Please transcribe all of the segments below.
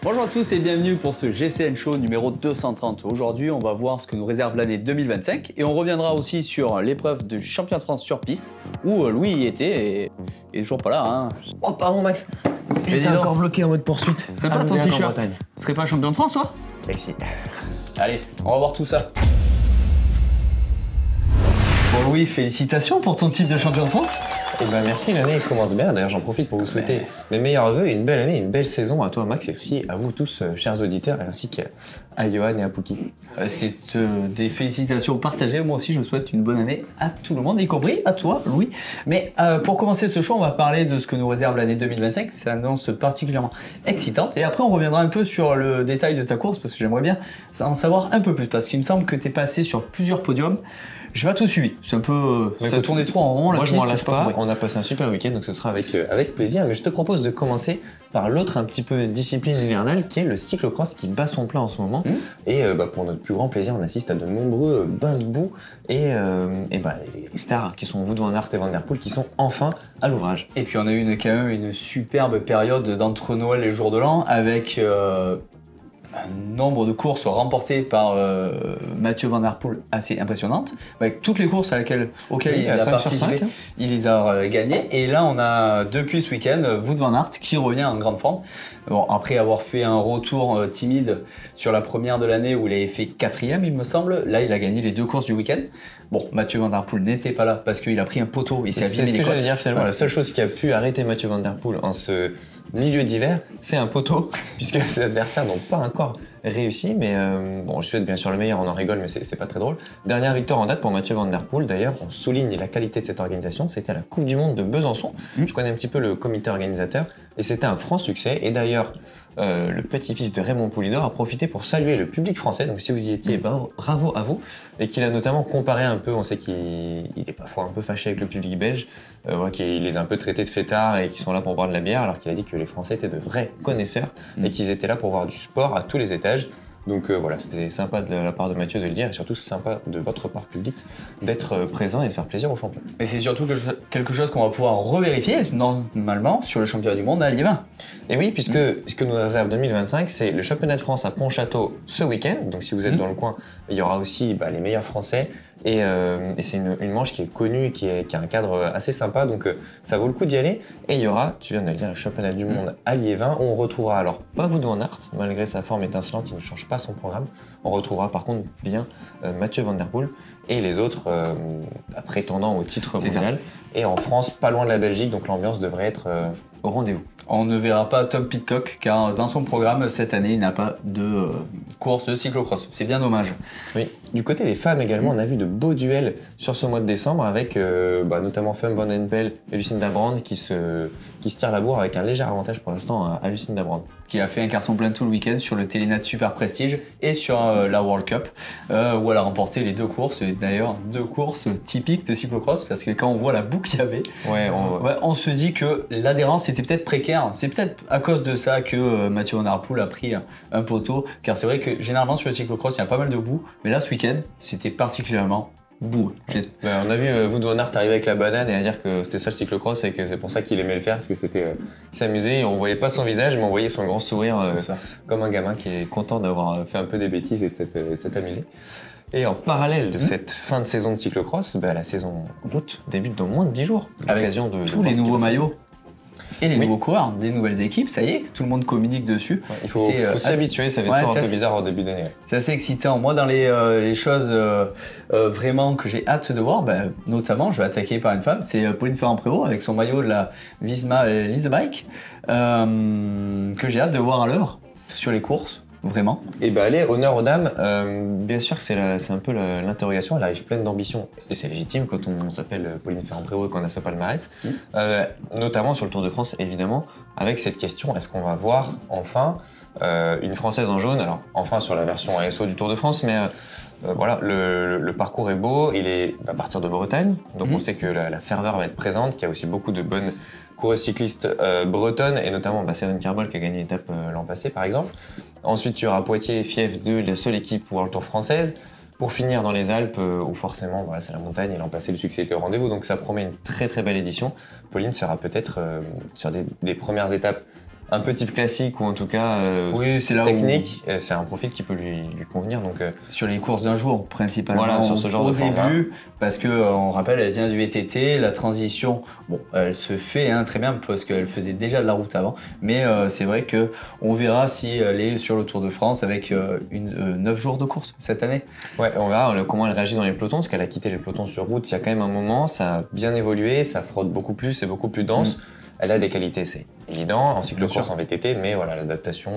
Bonjour à tous et bienvenue pour ce GCN Show numéro 230. Aujourd'hui, on va voir ce que nous réserve l'année 2025 et on reviendra aussi sur l'épreuve de champion de France sur piste où Louis y était et il est toujours pas là. Hein. Oh pardon Max, j'étais encore bloqué en mode poursuite. C'est pas ton t-shirt. Tu serais pas champion de France toi? Merci. Allez, on va voir tout ça. Bon Louis, félicitations pour ton titre de champion de France. Eh ben merci, l'année commence bien. D'ailleurs, j'en profite pour vous souhaiter mes meilleurs vœux et une belle année, une belle saison à toi Max et aussi à vous tous, chers auditeurs, ainsi qu'à Johan et à Pouki. C'est des félicitations partagées. Moi aussi, je souhaite une bonne année à tout le monde, y compris à toi, Louis. Mais pour commencer ce show, on va parler de ce que nous réserve l'année 2025. C'est une annonce particulièrement excitante. Et après, on reviendra un peu sur le détail de ta course parce que j'aimerais bien en savoir un peu plus. Parce qu'il me semble que tu es passé sur plusieurs podiums. Je vais pas tout suivi. C'est un peu. Ça tournait trop en rond. Moi, je m'en lasse pas. On a passé un super week-end, donc ce sera avec plaisir. Mais je te propose de commencer par l'autre un petit peu discipline hivernale qui est le cyclocross qui bat son plein en ce moment. Et pour notre plus grand plaisir, on assiste à de nombreux bains de boue et les stars qui sont Wout van Aert et Van Der Poel qui sont enfin à l'ouvrage. Et puis on a eu quand même une superbe période d'entre Noël et jour de l'an avec un nombre de courses remportées par Mathieu Van Der Poel assez impressionnante. Avec toutes les courses auxquelles il a participé, il les a gagnées. Et là, on a depuis ce week-end Wout van Aert qui revient en grande forme. Bon, après avoir fait un retour timide sur la première de l'année où il avait fait 4e, il me semble, là il a gagné les 2 courses du week-end. Bon, Mathieu Van Der Poel n'était pas là parce qu'il a pris un poteau et s'est abîmé les côtes. C'est ce que j'allais dire finalement. La seule chose qui a pu arrêter Mathieu Van Der Poel en ce milieu d'hiver, c'est un poteau, puisque ses adversaires n'ont pas encore réussi. Mais bon, je souhaite bien sûr le meilleur, on en rigole, mais c'est pas très drôle. Dernière victoire en date pour Mathieu Van Der Poel. D'ailleurs, on souligne la qualité de cette organisation. C'était à la Coupe du Monde de Besançon. Je connais un petit peu le comité organisateur et c'était un franc succès. Et d'ailleurs, le petit-fils de Raymond Poulidor a profité pour saluer le public français. Donc si vous y étiez, bravo à vous. Et qu'il a notamment comparé un peu, on sait qu'il est parfois un peu fâché avec le public belge, qu'il les a un peu traités de fêtards et qu'ils sont là pour boire de la bière, alors qu'il a dit que les Français étaient de vrais connaisseurs et qu'ils étaient là pour voir du sport à tous les étages. Donc voilà, c'était sympa de la part de Mathieu de le dire et surtout c'est sympa de votre part public d'être présent et de faire plaisir aux champions. Et c'est surtout quelque chose qu'on va pouvoir revérifier normalement sur le championnat du monde à Liévin. Et oui, puisque ce que nous réserve 2025, c'est le championnat de France à Pontchâteau ce week-end. Donc si vous êtes dans le coin, il y aura aussi les meilleurs Français. Et c'est une manche qui est connue, qui a un cadre assez sympa, donc ça vaut le coup d'y aller. Et il y aura, tu viens de le dire, le championnat du monde à Liévin, où on retrouvera alors pas Wout van Aert, malgré sa forme étincelante, il ne change pas son programme. On retrouvera par contre bien Mathieu Van Der Poel et les autres prétendants au titre mondial. Et en France, pas loin de la Belgique, donc l'ambiance devrait être au rendez-vous. On ne verra pas Tom Pidcock car dans son programme cette année il n'a pas de course de cyclocross. C'est bien dommage. Oui. Du côté des femmes également, on a vu de beaux duels sur ce mois de décembre avec notamment Fem Van Empel et Lucinda Brand qui se tirent la bourre avec un léger avantage pour l'instant à Lucinda Brand. Qui a fait un carton plein tout le week-end sur le Télénat Super Prestige et sur la World Cup où elle a remporté les 2 courses. Et d'ailleurs 2 courses typiques de cyclocross parce que quand on voit la boucle qu'il y avait, on se dit que l'adhérence était peut-être précaire. C'est peut-être à cause de ça que Mathieu Van Der Poel a pris un poteau, car c'est vrai que généralement sur le cyclocross il y a pas mal de boue, mais là ce week-end c'était particulièrement boueux. On a vu Wout van Aert arriver avec la banane et à dire que c'était ça le cyclocross et que c'est pour ça qu'il aimait le faire, parce que c'était s'amuser. On voyait pas son visage, mais on voyait son grand sourire comme un gamin qui est content d'avoir fait un peu des bêtises et de s'être amusé. Et en parallèle de cette fin de saison de cyclocross, la saison route débute dans moins de 10 jours. Avec l'occasion de tous les nouveaux maillots. Et les nouveaux coureurs, des nouvelles équipes, ça y est, tout le monde communique dessus. Il faut s'habituer, ça va être toujours un peu bizarre au début d'année. C'est assez excitant. Moi, dans les choses vraiment que j'ai hâte de voir, notamment, je vais attaquer par une femme, c'est Pauline Ferrand-Prévot avec son maillot de la Visma Lease Bike, que j'ai hâte de voir à l'œuvre sur les courses. Vraiment. Et allez, honneur aux dames, bien sûr que c'est un peu l'interrogation, elle arrive pleine d'ambition, et c'est légitime quand on s'appelle Pauline Ferrand-Prévot et qu'on a ce palmarès, notamment sur le Tour de France évidemment, avec cette question, est-ce qu'on va voir enfin une Française en jaune, alors enfin sur la version ASO du Tour de France, mais voilà, le parcours est beau, il est à partir de Bretagne, donc on sait que la ferveur va être présente, qu'il y a aussi beaucoup de bonnes coureuses cyclistes bretonnes, et notamment Céline Carbol qui a gagné l'étape l'an passé par exemple. Ensuite, tu auras Poitiers, Fief 2, la seule équipe World Tour française. Pour finir dans les Alpes, où forcément, c'est la montagne, et l'an passé, le succès était au rendez-vous. Donc ça promet une très très belle édition. Pauline sera peut-être sur des premières étapes un peu type classique ou en tout cas Oui, c'est là technique, c'est un profil qui peut lui convenir. Donc, sur les courses d'un jour, principalement. Voilà, sur ce genre au de format. début, parce que on rappelle, elle vient du VTT, la transition, bon, elle se fait très bien parce qu'elle faisait déjà de la route avant, mais c'est vrai que on verra si elle est sur le Tour de France avec 9 jours de course cette année. Ouais, on verra comment elle réagit dans les pelotons, parce qu'elle a quitté les pelotons sur route il y a quand même un moment, ça a bien évolué, ça frotte beaucoup plus, c'est beaucoup plus dense. Elle a des qualités, c'est évident, en cyclo-course, en VTT, mais voilà, l'adaptation,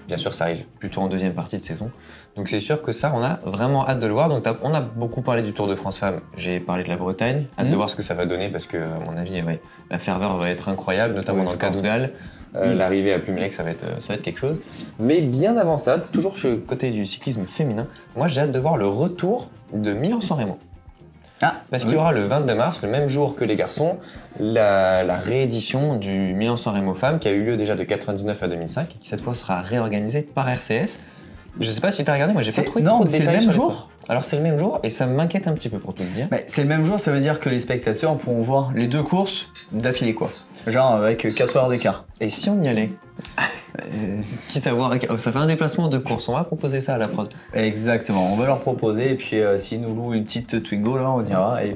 bien sûr, ça arrive plutôt en deuxième partie de saison. Donc c'est sûr que ça, on a vraiment hâte de le voir. Donc on a beaucoup parlé du Tour de France Femmes, j'ai parlé de la Bretagne, hâte de voir ce que ça va donner, parce que, à mon avis, ouais, la ferveur va être incroyable, notamment dans le cas d'Oudal. L'arrivée à Plumelec, ça va être quelque chose. Mais bien avant ça, toujours côté du cyclisme féminin, moi j'ai hâte de voir le retour de Milan-San Remo. Parce qu'il y aura le 22 mars, le même jour que les garçons, la réédition du Milan-San Remo Femmes qui a eu lieu déjà de 99 à 2005 et qui cette fois sera réorganisée par RCS. Je sais pas si tu as regardé, moi j'ai pas trouvé trop de détails. C'est le même jour. Alors c'est le même jour et ça m'inquiète un petit peu pour tout te dire. C'est le même jour, ça veut dire que les spectateurs pourront voir les deux courses d'affilée quoi. Genre avec 4 heures d'écart. Et si on y allait quitte à voir, ça fait un déplacement de course, on va proposer ça à la prod. Exactement, on va leur proposer et puis s'ils nous louent une petite Twingo là, on dira. Et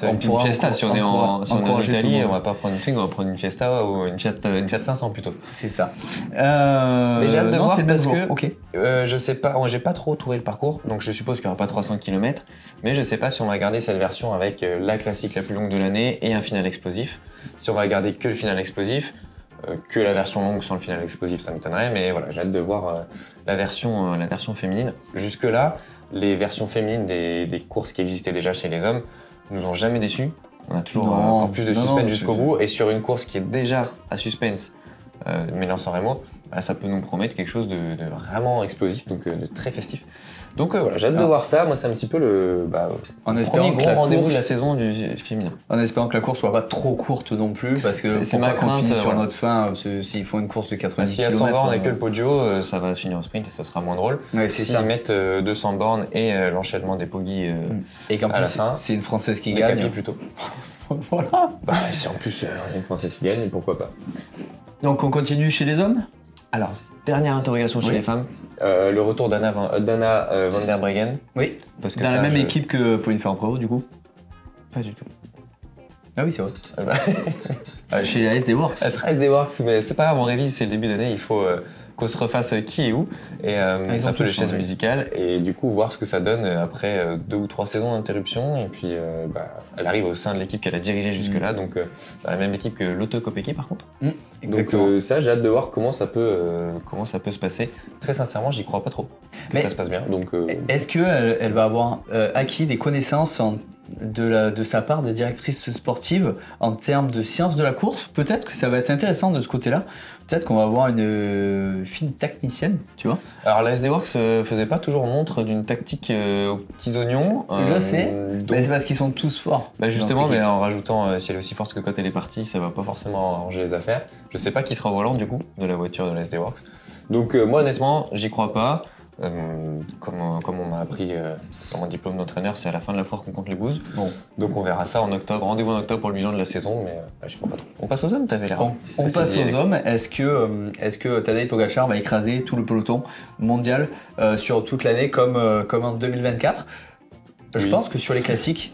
une Fiesta, si on est en Italie, on va pas prendre une Twingo, on va prendre une Fiesta ou une Fiat 500 plutôt. C'est ça. Mais j'ai hâte de voir parce que okay. Je sais pas, moi j'ai pas trop trouvé le parcours, donc je suppose qu'il y aura pas 300 km, mais je sais pas si on va garder cette version avec la classique la plus longue de l'année et un final explosif. Si on va garder que le final explosif, que la version longue sans le final explosif, ça m'étonnerait, mais voilà, j'ai hâte de voir la version féminine. Jusque-là, les versions féminines des courses qui existaient déjà chez les hommes nous ont jamais déçus. On a toujours encore plus de suspense jusqu'au bout, et sur une course qui est déjà à suspense, Milan-San Remo, ça peut nous promettre quelque chose de vraiment explosif, donc de très festif. Donc voilà, j'ai hâte de voir ça. Moi, c'est un petit peu le premier gros rendez-vous de la saison du féminin. En espérant que la course soit pas trop courte non plus, parce que c'est ma crainte sur notre fin. S'ils font une course de 90 si km, 100 bornes et que le podio, ça va se finir en sprint et ça sera moins drôle. Ouais, s'ils mettent 200 bornes et l'enchaînement des pogies et qu'en plus c'est une Française qui gagne plutôt. Voilà. Si en plus une Française qui gagne, pourquoi pas. Donc on continue chez les hommes. Alors, dernière interrogation chez les femmes. Le retour d'Anna van der Breggen. Oui, parce que dans la même équipe que Pauline Ferrand-Prévot, du coup. Pas du tout. Ah oui, c'est vrai. Chez la SD Works. Elle sera SD Works, mais c'est pas grave, on révise, c'est le début d'année, il faut qu'on se refasse qui et où. Et c'est un peu les chaises musicales. Et du coup, voir ce que ça donne après 2 ou 3 saisons d'interruption. Et puis, elle arrive au sein de l'équipe qu'elle a dirigée jusque-là. Donc, c'est la même équipe que Lotto Kopecky, par contre. Donc, ça, j'ai hâte de voir comment ça peut se passer. Très sincèrement, j'y crois pas trop que ça se passe bien. Donc, est-ce qu'elle va avoir acquis des connaissances de sa part de directrice sportive en termes de science de la course? Peut-être que ça va être intéressant de ce côté-là. Peut-être qu'on va avoir une fine tacticienne, tu vois. Alors la SD Works faisait pas toujours montre d'une tactique aux petits oignons. Je sais, mais c'est parce qu'ils sont tous forts. Justement, mais en rajoutant, si elle est aussi forte que quand elle est partie, ça va pas forcément arranger les affaires. Je sais pas qui sera au volant du coup de la voiture de la SD Works. Donc moi honnêtement, j'y crois pas. Comme on m'a appris dans mon diplôme d'entraîneur, c'est à la fin de la foire qu'on compte les bouses. Bon. Donc on verra ça en octobre. Rendez-vous en octobre pour le bilan de la saison, mais je crois pas trop. On passe aux hommes, t'avais l'air. On passe aux hommes. Est-ce que Tadej Pogacar va écraser tout le peloton mondial sur toute l'année comme en 2024 ? Je pense que sur les classiques,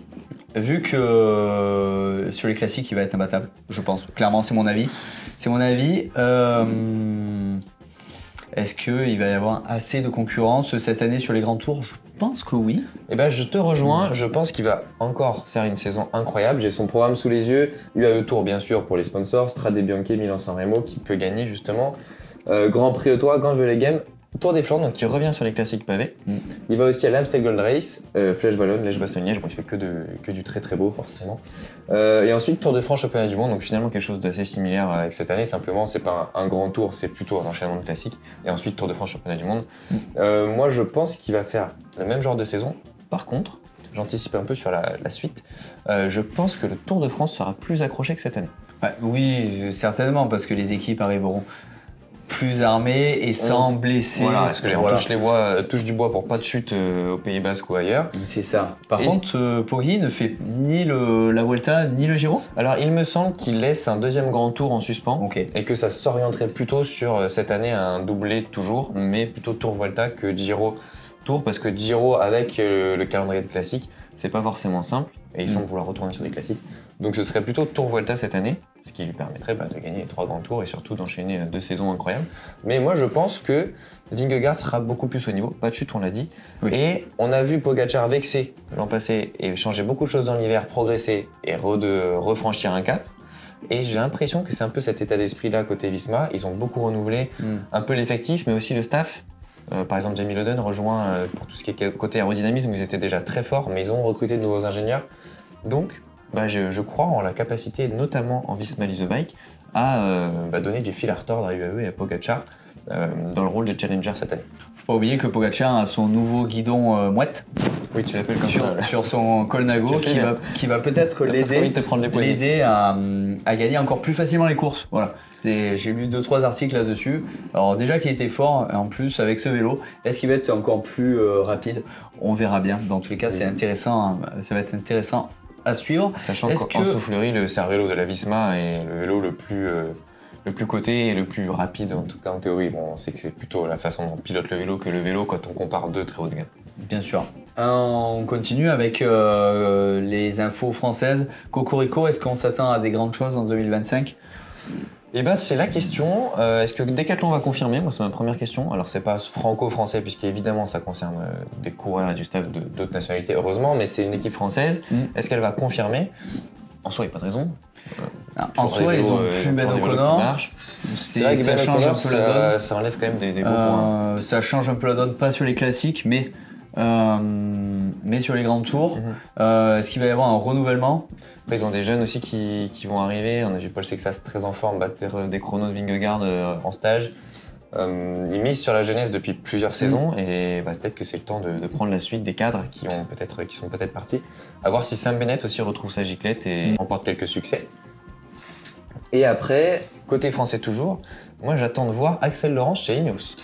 vu que sur les classiques il va être imbattable, je pense. Clairement, c'est mon avis. Est-ce qu'il va y avoir assez de concurrence cette année sur les grands tours? Je pense que oui. Je te rejoins, je pense qu'il va encore faire une saison incroyable. J'ai son programme sous les yeux, UAE Tour bien sûr pour les sponsors, Strade Bianche, Milan-San Remo qui peut gagner justement, Grand Prix Autois, Grand Velegem, Tour des Flandres, donc qui revient sur les classiques pavés. Il va aussi à l'Amstel Gold Race, Flèche Wallonne, Lège-Bastogne-Liège, bon, il fait que du très très beau forcément. Et ensuite Tour de France, Championnat du Monde, donc finalement quelque chose d'assez similaire avec cette année, simplement c'est pas un grand tour, c'est plutôt un enchaînement de classiques. Et ensuite Tour de France, Championnat du Monde. Moi je pense qu'il va faire le même genre de saison. Par contre, j'anticipe un peu sur la suite, je pense que le Tour de France sera plus accroché que cette année. Oui, certainement, parce que les équipes arriveront plus armé et sans blesser. Voilà, parce que on touche du bois pour pas de chute au Pays Basque ou ailleurs. C'est ça. Par contre, Poggi ne fait ni la Vuelta ni le Giro. Alors il me semble qu'il laisse un deuxième grand tour en suspens et que ça s'orienterait plutôt sur cette année un doublé toujours, mais plutôt Tour Vuelta que Giro Tour, parce que Giro avec le calendrier de classiques, c'est pas forcément simple et ils semblent vouloir retourner sur des classiques. Donc ce serait plutôt Tour Vuelta cette année, ce qui lui permettrait de gagner les 3 grands tours et surtout d'enchaîner 2 saisons incroyables. Mais moi je pense que Vingegaard sera beaucoup plus au niveau, pas de chute on l'a dit. Oui. Et on a vu Pogacar vexé l'an passé et changer beaucoup de choses dans l'hiver, progresser et refranchir un cap. Et j'ai l'impression que c'est un peu cet état d'esprit-là côté Visma. Ils ont beaucoup renouvelé un peu l'effectif, mais aussi le staff. Par exemple, Jamie Loden rejoint pour tout ce qui est côté aérodynamisme, ils étaient déjà très forts, mais ils ont recruté de nouveaux ingénieurs. Donc, je crois en la capacité, notamment en Visma Lease Bike, à donner du fil à retordre à UAE et à Pogacar dans le rôle de challenger cette année. Faut pas oublier que Pogacar a son nouveau guidon mouette. Oui, tu l'appelles comme ça. Sur son Colnago qui va peut-être l'aider à gagner encore plus facilement les courses. Voilà. J'ai lu 2-3 articles là-dessus. Alors déjà qu'il était fort, en plus avec ce vélo, est-ce qu'il va être encore plus rapide? On verra bien. Dans tous les cas, c'est intéressant. Ça va être intéressant à suivre. Sachant qu'en soufflerie, le Cervélo de la Visma est le vélo le plus coté et le plus rapide, en tout cas en théorie. Bon, on sait que c'est plutôt la façon dont on pilote le vélo que le vélo quand on compare deux très haut de gamme. Bien sûr. On continue avec les infos françaises. Cocorico, est-ce qu'on s'attend à des grandes choses en 2025? Eh ben, c'est la question. Est-ce que Decathlon va confirmer? Moi, c'est ma première question. Alors, c'est pas franco-français, puisqu'évidemment, ça concerne des coureurs et du staff d'autres nationalités, heureusement, mais c'est une équipe française. Est-ce qu'elle va confirmer? En soi, il n'y a pas de raison. En soi, ils ont plus Ben O'Connor. C'est vrai que Ben O'Connor, ça enlève quand même des beaux points. Ça change un peu la donne, pas sur les classiques, mais sur les grands tours. Est-ce qu'il va y avoir un renouvellement? Après, ils ont des jeunes aussi qui vont arriver. On a vu Paul Sexas très en forme battre des chronos de Vingegaard en stage. Ils misent sur la jeunesse depuis plusieurs saisons et peut-être que c'est le temps de prendre la suite des cadres qui sont peut-être partis. À voir si Sam Bennett aussi retrouve sa giclette et remporte quelques succès. Et après, côté français toujours, moi j'attends de voir Axel Laurence chez Ineos.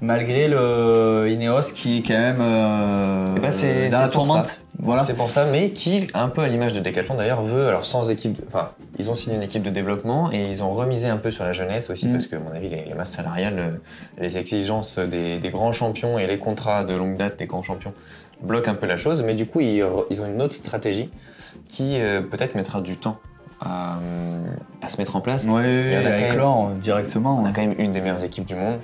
Malgré le Ineos qui est quand même dans la tourmente. Voilà. C'est pour ça, mais qui, un peu à l'image de Decathlon d'ailleurs, sans équipe, ils ont signé une équipe de développement et ils ont remisé un peu sur la jeunesse aussi parce que, à mon avis, les masses salariales, les exigences des grands champions et les contrats de longue date des grands champions bloquent un peu la chose, mais du coup, ils ont une autre stratégie qui peut-être mettra du temps à se mettre en place. Oui, à éclore directement. On a quand même une des meilleures équipes du monde,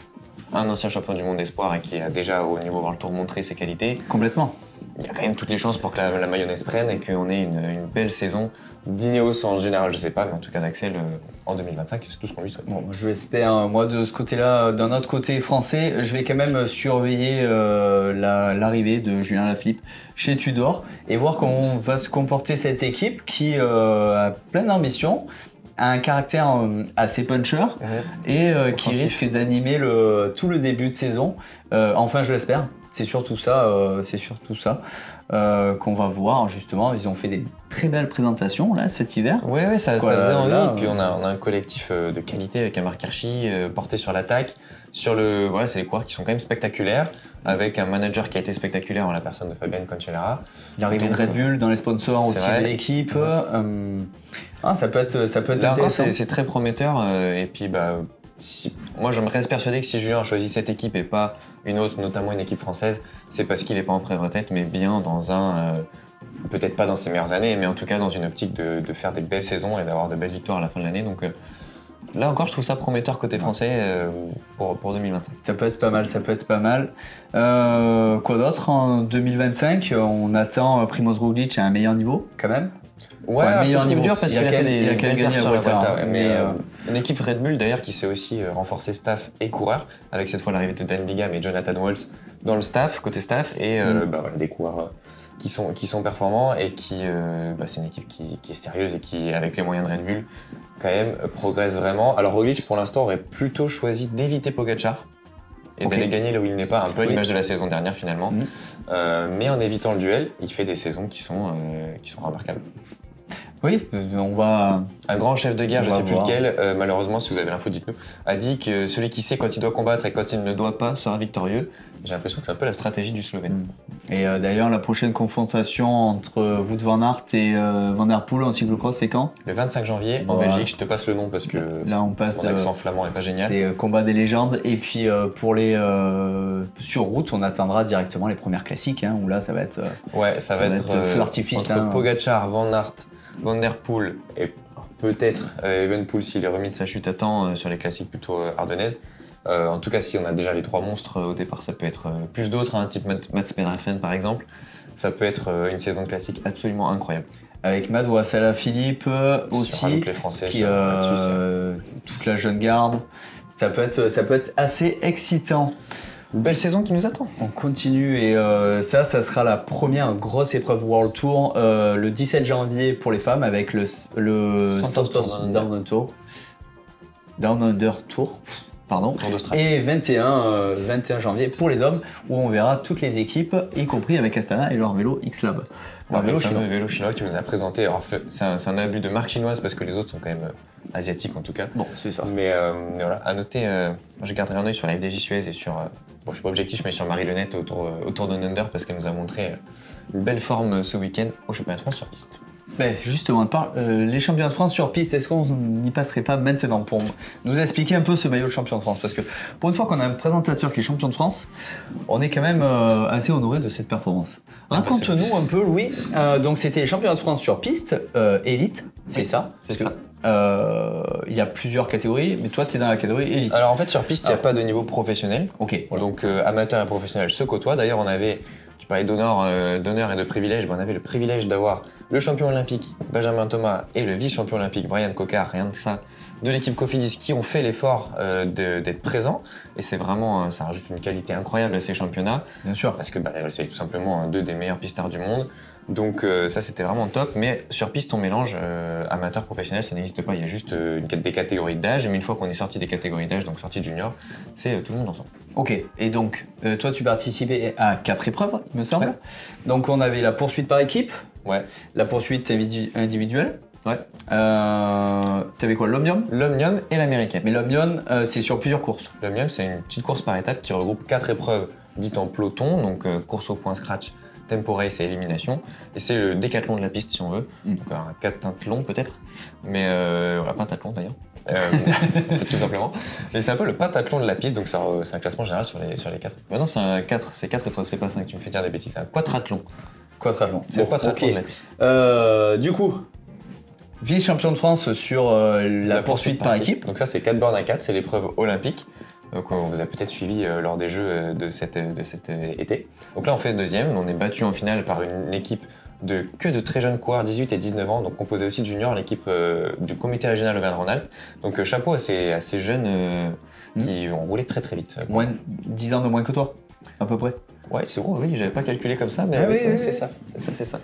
un ancien champion du monde d'espoir et qui a déjà au niveau World Tour montré ses qualités. Complètement. Il y a quand même toutes les chances pour que la mayonnaise prenne et qu'on ait une belle saison d'Ineos en général, je sais pas, mais en tout cas d'Axel en 2025, c'est tout ce qu'on lui souhaite. Bon, je l'espère, moi de ce côté-là, d'un autre côté français, je vais quand même surveiller l'arrivée de Julien Lafilippe chez Tudor et voir comment va se comporter cette équipe qui a plein d'ambition, a un caractère assez puncher et qui risque d'animer tout le début de saison. Enfin, je l'espère. C'est surtout ça, qu'on va voir justement. Ils ont fait des très belles présentations là cet hiver. Oui, ça faisait envie. Et puis on a un collectif de qualité avec un Marc Hirschi porté sur l'attaque. C'est les coureurs qui sont quand même spectaculaires, avec un manager qui a été spectaculaire en la personne de Fabian Cancellara. L'arrivée de Red Bull dans les sponsors aussi de l'équipe. Ça peut être là intéressant. Encore, c'est très prometteur. Et puis moi, je me reste persuadé que si Julien a choisi cette équipe et pas une autre, notamment une équipe française, c'est parce qu'il n'est pas en pré-retraite, mais bien dans peut-être pas dans ses meilleures années, mais en tout cas dans une optique de faire des belles saisons et d'avoir de belles victoires à la fin de l'année. Donc là encore, je trouve ça prometteur côté français pour 2025. Ça peut être pas mal. Quoi d'autre en 2025? On attend Primoz Roglic à un meilleur niveau, quand même. Ouais, meilleur niveau dur parce qu'il a quand même gagné la Vuelta. Une équipe Red Bull d'ailleurs qui s'est aussi renforcée staff et coureur, avec cette fois l'arrivée de Dan Bigham et Jonathan Walls dans le staff, côté staff, et des coureurs qui sont performants et c'est une équipe qui est sérieuse et qui, avec les moyens de Red Bull, quand même progresse vraiment. Alors Roglic pour l'instant aurait plutôt choisi d'éviter Pogacar et d'aller gagner là où il n'est pas, un peu à l'image de la saison dernière finalement. Mais en évitant le duel, il fait des saisons qui sont remarquables. Oui, on va... Un grand chef de guerre, On je va sais plus voir. lequel, malheureusement si vous avez l'info dites-nous, a dit que celui qui sait quand il doit combattre et quand il ne doit pas sera victorieux. J'ai l'impression que c'est un peu la stratégie du Slovène. Et d'ailleurs, la prochaine confrontation entre Wout van Aert et Van der Poel en cyclocross, c'est quand? Le 25 janvier en Voilà. Belgique, je te passe le nom parce que Là, on passe mon accent flamand est pas génial. C'est combat des légendes. Et puis pour les sur route, on atteindra directement les premières classiques, hein, où là, ça va être Ouais, ça va être feu d'artifice. entre Hein. Pogacar, Van Aert, Van der Poel et peut-être Evenepoel s'il est remis de sa chute à temps sur les classiques plutôt ardennaises. En tout cas, si on a déjà les 3 monstres au départ, ça peut être plus d'autres, hein, type Mats Pedersen par exemple. Ça peut être une saison de classique absolument incroyable. Avec Madoua Philippe Si on aussi, rajoute les Français qui là-dessus, toute la jeune garde. Ça peut être assez excitant. une belle saison qui nous attend. On continue et ça sera la première grosse épreuve World Tour le 17 janvier pour les femmes avec le Santos Down Under Tour. Pardon. Tour d'Australie. Et 21 janvier pour les hommes, où on verra toutes les équipes, y compris avec Astana et leur vélo X-Lab. Leur Le vélo fameux chinois. vélo chinois que tu nous as présenté. Alors, c'est un abus de marque chinoise parce que les autres sont quand même asiatiques en tout cas. Bon, c'est ça. Mais voilà, à noter, moi je garderai un œil sur la FDJ Suez et sur, bon je suis pas objectif, mais sur Marie Lenette autour de Under parce qu'elle nous a montré une belle forme ce week-end au championnat de France sur piste. Ben, justement, les champions de France sur piste, est-ce qu'on n'y passerait pas maintenant pour nous expliquer un peu ce maillot de champion de France? Parce que pour une fois qu'on a un présentateur qui est champion de France, on est quand même assez honoré de cette performance. Raconte-nous un peu, Louis. Donc c'était les championnats de France sur piste, élite, c'est Oui, ça? c'est Parce ça. que, il y a plusieurs catégories, mais toi tu es dans la catégorie élite. Alors en fait sur piste, il n'y a pas de niveau professionnel. Ok, voilà. Donc amateur et professionnel se côtoient. D'ailleurs on avait, tu parlais d'honneur et de privilège, on avait le privilège d'avoir le champion olympique Benjamin Thomas et le vice-champion olympique Brian Cocard, rien que ça, de l'équipe Cofidis qui ont fait l'effort d'être présents. Et c'est vraiment, ça rajoute une qualité incroyable à ces championnats. Bien sûr. Parce que c'est tout simplement 2 des meilleurs pistards du monde. Donc ça c'était vraiment top, mais sur piste on mélange amateur professionnel, ça n'existe pas, il y a juste des catégories d'âge, mais une fois qu'on est sorti des catégories d'âge, donc sorti de junior, c'est tout le monde ensemble. Ok, et donc toi tu participais à 4 épreuves, il me semble. Ouais. Donc on avait la poursuite par équipe, Ouais. la poursuite individuelle. Ouais. T'avais quoi, l'Omnium? L'Omnium et l'américaine. Mais l'Omnium, c'est sur plusieurs courses. L'Omnium c'est une petite course par étape qui regroupe 4 épreuves dites en peloton, donc course au point scratch, tempo race et élimination. Et c'est le décathlon de la piste si on veut, donc un pentathlon peut-être, mais voilà, pentathlon d'ailleurs. Tout simplement. Et c'est un peu le pentathlon de la piste, donc c'est un classement général sur les 4. Mais non, c'est 4 épreuves, c'est pas 5, tu me fais dire des bêtises, c'est un quadrathlon. Quadrathlon. C'est le quadrathlon de la piste. Du coup, vice-champion de France sur la poursuite par équipe. Donc ça c'est 4 bornes à 4, c'est l'épreuve olympique. Donc on vous a peut-être suivi lors des jeux de cet été. Donc là on fait le deuxième, on est battu en finale par une équipe que de très jeunes coureurs, 18 et 19 ans, donc composée aussi de juniors, l'équipe du comité régional Auvergne-Rhône-Alpes. Donc chapeau à ces jeunes qui ont roulé très très vite. Moins de 10 ans de moins que toi, à peu près. Ouais, c'est bon, oui, j'avais pas calculé comme ça, mais Ah oui, oui, c'est oui. ça.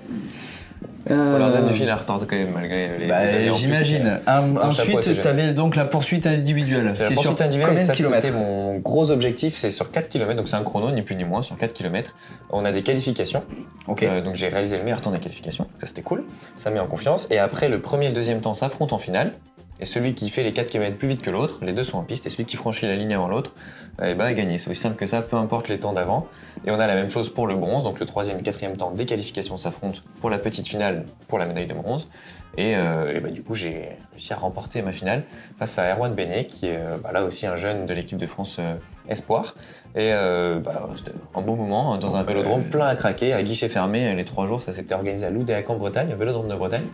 Alors dame de fil à retard quand même, malgré les années en plus. J'imagine. chapeau à Ensuite, ces tu jeunes. avais donc la poursuite individuelle. La C'est poursuite sur individuelle, combien de ça kilomètres? c'était mon gros objectif, c'est sur 4 km, donc c'est un chrono, ni plus ni moins, sur 4 km. On a des qualifications, Ok. donc j'ai réalisé le meilleur temps de la qualification, ça c'était cool, ça met en confiance. Et après, le premier et le deuxième temps s'affrontent en finale, et celui qui fait les 4 km plus vite que l'autre, les deux sont en piste, et celui qui franchit la ligne avant l'autre, a gagné. C'est aussi simple que ça, peu importe les temps d'avant. Et on a la même chose pour le bronze, donc le troisième et quatrième temps des qualifications s'affrontent pour la petite finale, pour la médaille de bronze. Et du coup, j'ai réussi à remporter ma finale face à Erwan Benet, qui est là aussi un jeune de l'équipe de France Espoir. Et c'était un beau moment, hein, dans un vélodrome plein à craquer, à guichet fermé, les 3 jours. Ça s'était organisé à Loudéac en Bretagne, un vélodrome de Bretagne.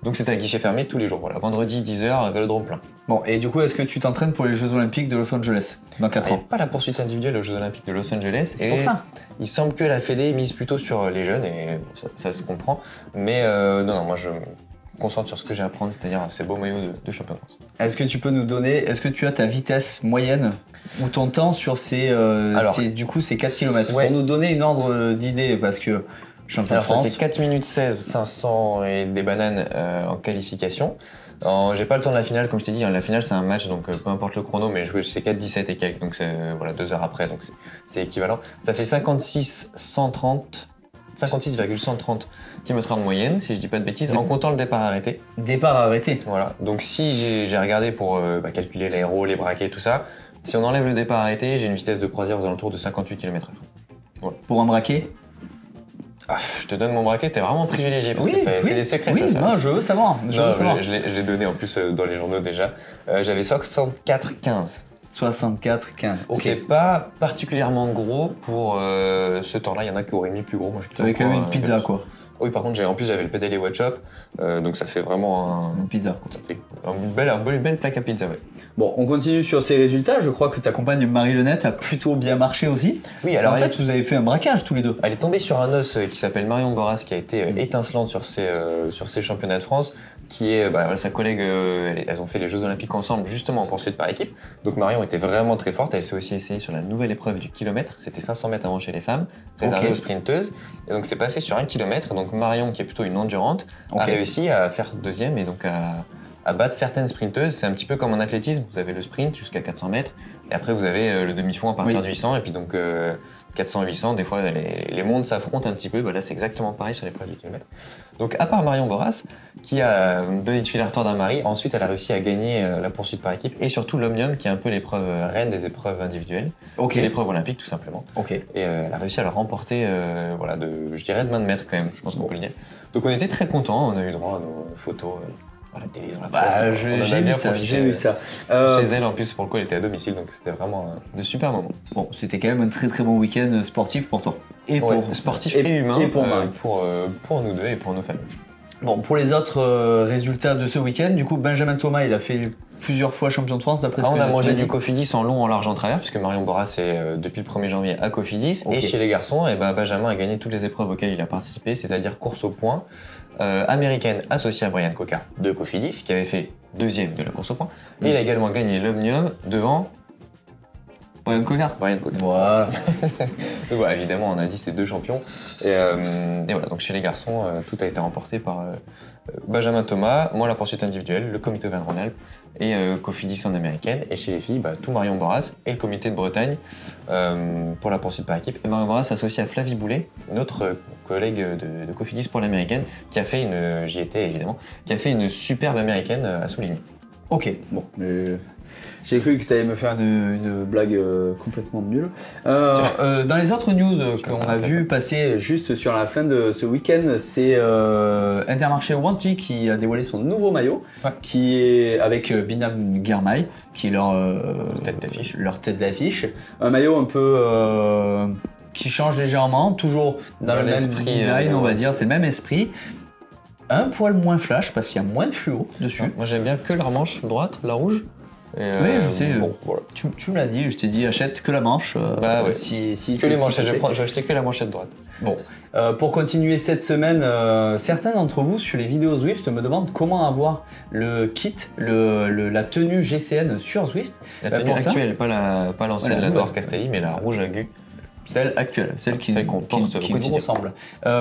Donc c'était à guichet fermé tous les jours. Voilà, vendredi 10h, vélodrome plein. Bon, et du coup, est-ce que tu t'entraînes pour les Jeux Olympiques de Los Angeles dans 4 Il n'y ans? a pas la poursuite individuelle aux Jeux Olympiques de Los Angeles. C'est pour ça. Il semble que la Fédé mise plutôt sur les jeunes, et ça se comprend. Mais non, moi je me concentre sur ce que j'ai à prendre, c'est-à-dire ces beaux maillots de champion de France. Est-ce que tu peux nous donner, est-ce que tu as ta vitesse moyenne ou ton temps sur ces 4 km Ouais. pour nous donner une ordre d'idée, parce que champion de Alors ça France, fait 4 minutes 16, 500 et des bananes en qualification. J'ai pas le temps de la finale, comme je t'ai dit, hein, la finale c'est un match, donc peu importe le chrono, mais c'est 4-17 et quelques, donc c'est 2 heures après, donc c'est équivalent. Ça fait 56, 130 56,130 km/h de moyenne, si je dis pas de bêtises, en comptant le départ arrêté. Départ arrêté. Voilà, donc si j'ai regardé pour calculer l'aéro, les braquets, tout ça, si on enlève le départ arrêté, j'ai une vitesse de croisière aux alentours de 58 km/h. Voilà. Pour un braquet. Je te donne mon braquet, t'es vraiment privilégié parce que c'est des secrets ça. Non, je veux savoir. Je l'ai donné en plus dans les journaux déjà. J'avais 64,15. 64,15. Ok. C'est pas particulièrement gros pour ce temps-là. Il y en a qui auraient mis plus gros. Moi, t'avais quand même une pizza quoi. Oui, par contre, j'avais le pédalier watch up, donc ça fait vraiment une pizza. Ça fait une belle plaque à pizza, ouais. Bon, on continue sur ces résultats. Je crois que ta compagne Marie-Lenette a plutôt bien marché aussi. Oui, alors en fait, vous avez fait un braquage tous les deux. Elle est tombée sur un os qui s'appelle Marion Boras, qui a été étincelante sur ces championnats de France, qui est sa collègue. Elles ont fait les Jeux Olympiques ensemble, justement en poursuite par équipe. Donc Marion était vraiment très forte. Elle s'est aussi essayée sur la nouvelle épreuve du kilomètre. C'était 500 mètres avant chez les femmes, réservée aux sprinteuses. Et donc c'est passé sur 1 km. Donc Marion, qui est plutôt une endurante, a réussi à faire deuxième et donc à battre certaines sprinteuses. C'est un petit peu comme en athlétisme, vous avez le sprint jusqu'à 400 mètres, et après vous avez le demi-fond à partir de 800, et puis donc 400-800, des fois les mondes s'affrontent un petit peu. Là c'est exactement pareil sur l'épreuve du kilomètre. Donc à part Marion Boras, qui a donné du fil à retordre à Marie, ensuite elle a réussi à gagner la poursuite par équipe, et surtout l'omnium, qui est un peu l'épreuve reine des épreuves individuelles, qui est l'épreuve olympique tout simplement. Et elle a réussi à la remporter je dirais de main de maître quand même, je pense qu'on peut le dire. Donc on était très contents, on a eu droit à nos photos. À la télé, dans la presse. J'ai vu ça. Chez elle, en plus, pour le coup, elle était à domicile, donc c'était vraiment de super moments. Bon, c'était quand même un très très bon week-end sportif pour toi. Et pour sportif et humain, et pour Marie. Pour nous deux et pour nos familles. Bon, pour les autres résultats de ce week-end, du coup, Benjamin Thomas, il a fait plusieurs fois champion de France d'après ce que on a mangé du Cofidis en long, en large, en travers, puisque Marion Boras est depuis le 1er janvier à Cofidis. Et chez les garçons, Benjamin a gagné toutes les épreuves auxquelles il a participé, c'est-à-dire course au point, américaine associée à Brian Coquard de Cofidis, qui avait fait deuxième de la course au point. Et il a également gagné l'Omnium devant Brian Coquard. Voilà. Donc voilà, évidemment, on a dit ces deux champions. Et voilà, donc chez les garçons, tout a été remporté par Benjamin Thomas, moi la poursuite individuelle, le comité Auvergne-Rhône-Alpes et Cofidis en américaine. Et chez les filles, tout Marion Boras et le comité de Bretagne pour la poursuite par équipe. Et Marion Boras associée à Flavie Boulet, notre collègue de Cofidis pour l'américaine, qui a fait j'y étais évidemment, qui a fait une superbe américaine à souligner. Ok, bon. J'ai cru que tu allais me faire une blague complètement nulle. Dans les autres news qu'on a vu passer juste sur la fin de ce week-end, c'est Intermarché Wanty qui a dévoilé son nouveau maillot, qui est avec Binam Girmay, qui est leur tête d'affiche. Un maillot un peu qui change légèrement, toujours dans le même design, on va dire, c'est le même esprit. Un poil moins flash parce qu'il y a moins de fluo dessus. Moi j'aime bien que la manche droite, la rouge. Oui, je sais. Bon, voilà. Tu me l'as dit, je t'ai dit achète que la manche. Si que les manchettes, je vais acheter que la manchette droite. Bon, pour continuer cette semaine, certains d'entre vous sur les vidéos Zwift me demandent comment avoir le kit, la tenue GCN sur Zwift. La tenue actuelle, pas l'ancienne, la Noire Castelli, mais la rouge aiguë. Celle actuelle, celle qui nous ressemble.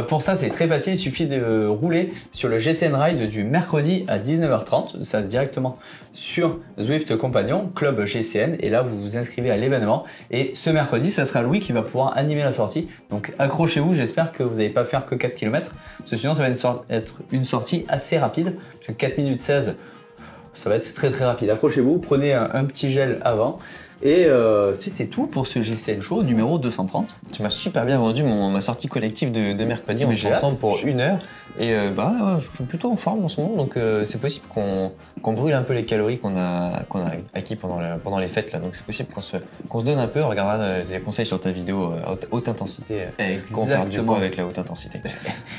Pour ça, c'est très facile, il suffit de rouler sur le GCN Ride du mercredi à 19h30, ça directement sur Zwift Compagnon, Club GCN, et là vous vous inscrivez à l'événement. Et ce mercredi, ça sera Louis qui va pouvoir animer la sortie. Donc accrochez-vous, j'espère que vous n'allez pas faire que 4 km, parce que sinon ça va être une sortie assez rapide, parce que 4 minutes 16, ça va être très très rapide. Accrochez-vous, prenez un petit gel avant. Et c'était tout pour ce GCN Show numéro 230. Tu m'as super bien vendu ma sortie collective de mercredi. On se ensemble pour 1 heure. Et je suis plutôt en forme en ce moment, donc c'est possible qu'on brûle un peu les calories qu'on a acquis pendant les fêtes là. Donc c'est possible qu'on se donne un peu. On regardera des conseils sur ta vidéo haute intensité. Qu'on perd du poids avec la haute intensité.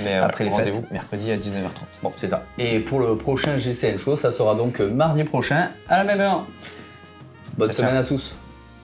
Mais après rendez-vous mercredi à 19h30. Bon, c'est ça. Et pour le prochain GCN Show, ça sera donc mardi prochain à la même heure. Bonne semaine à tous.